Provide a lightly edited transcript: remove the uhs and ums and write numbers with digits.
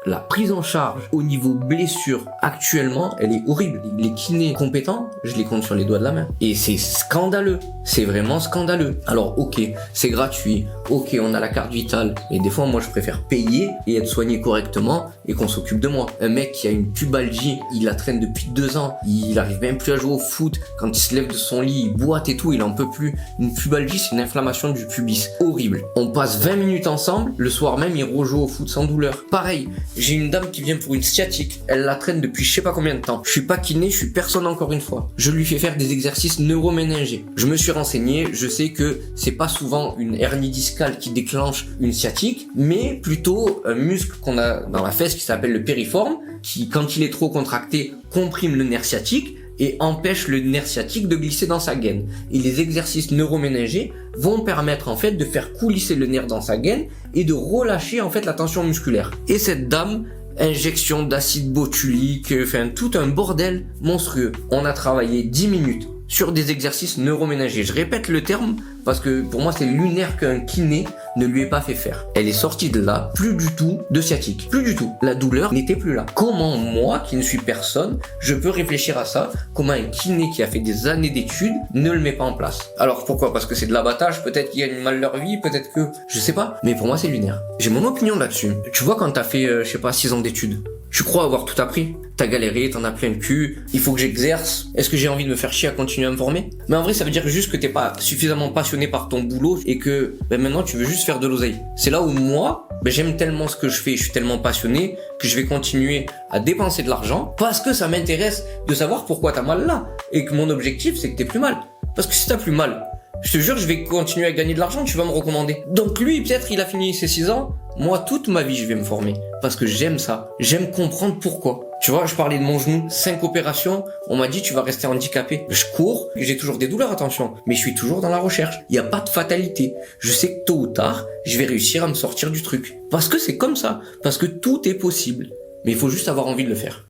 la prise en charge au niveau blessure actuellement, elle est horrible. Les kinés compétents, je les compte sur les doigts de la main. Et c'est scandaleux. C'est vraiment scandaleux. Alors ok, c'est gratuit. Ok, on a la carte vitale. Mais des fois, moi, je préfère payer et être soigné correctement et qu'on s'occupe de moi. Un mec qui a une pubalgie, il la traîne depuis 2 ans. Il arrive même plus à jouer au foot. Quand il se lève de son lit, il boite et tout, il en peut plus. Une pubalgie, c'est une inflammation du pubis. Horrible. On passe 20 minutes ensemble. Le soir même, il rejoue au foot sans douleur. Pareil, j'ai une dame qui vient pour une sciatique. Elle la traîne depuis je sais pas combien de temps. Je suis pas kiné, je suis personne encore une fois. Je lui fais faire des exercices neuroméningés. Je me suis renseigné, je sais que c'est pas souvent une hernie discale qui déclenche une sciatique, mais plutôt un muscle qu'on a dans la fesse qui s'appelle le périforme, qui quand il est trop contracté comprime le nerf sciatique et empêche le nerf sciatique de glisser dans sa gaine. Et les exercices neuroméningés vont permettre en fait de faire coulisser le nerf dans sa gaine et de relâcher en fait la tension musculaire. Et cette dame, injection d'acide botulique, enfin tout un bordel monstrueux. On a travaillé 10 minutes sur des exercices neuroménagers. Je répète le terme parce que pour moi c'est lunaire qu'un kiné ne lui ait pas fait faire. Elle est sortie de là, plus du tout de sciatique. Plus du tout. La douleur n'était plus là. Comment moi, qui ne suis personne, je peux réfléchir à ça? Comment un kiné qui a fait des années d'études ne le met pas en place? Alors pourquoi? Parce que c'est de l'abattage, peut-être qu'ils gagnent mal leur vie, peut-être que... Je sais pas, mais pour moi c'est lunaire. J'ai mon opinion là-dessus. Tu vois quand t'as fait, je sais pas, 6 ans d'études, tu crois avoir tout appris? T'as galéré, t'en as plein le cul, il faut que j'exerce. Est-ce que j'ai envie de me faire chier à continuer à me former? Mais en vrai, ça veut dire juste que t'es pas suffisamment passionné par ton boulot et que maintenant tu veux juste faire de l'oseille. C'est là où moi, j'aime tellement ce que je fais, je suis tellement passionné que je vais continuer à dépenser de l'argent parce que ça m'intéresse de savoir pourquoi t'as mal là. Et que mon objectif, c'est que t'aies plus mal. Parce que si t'as plus mal, je te jure, je vais continuer à gagner de l'argent, tu vas me recommander. Donc lui, peut-être, il a fini ses 6 ans. Moi, toute ma vie, je vais me former. Parce que j'aime ça. J'aime comprendre pourquoi. Tu vois, je parlais de mon genou. 5 opérations. On m'a dit, tu vas rester handicapé. Je cours. J'ai toujours des douleurs, attention. Mais je suis toujours dans la recherche. Il n'y a pas de fatalité. Je sais que tôt ou tard, je vais réussir à me sortir du truc. Parce que c'est comme ça. Parce que tout est possible. Mais il faut juste avoir envie de le faire.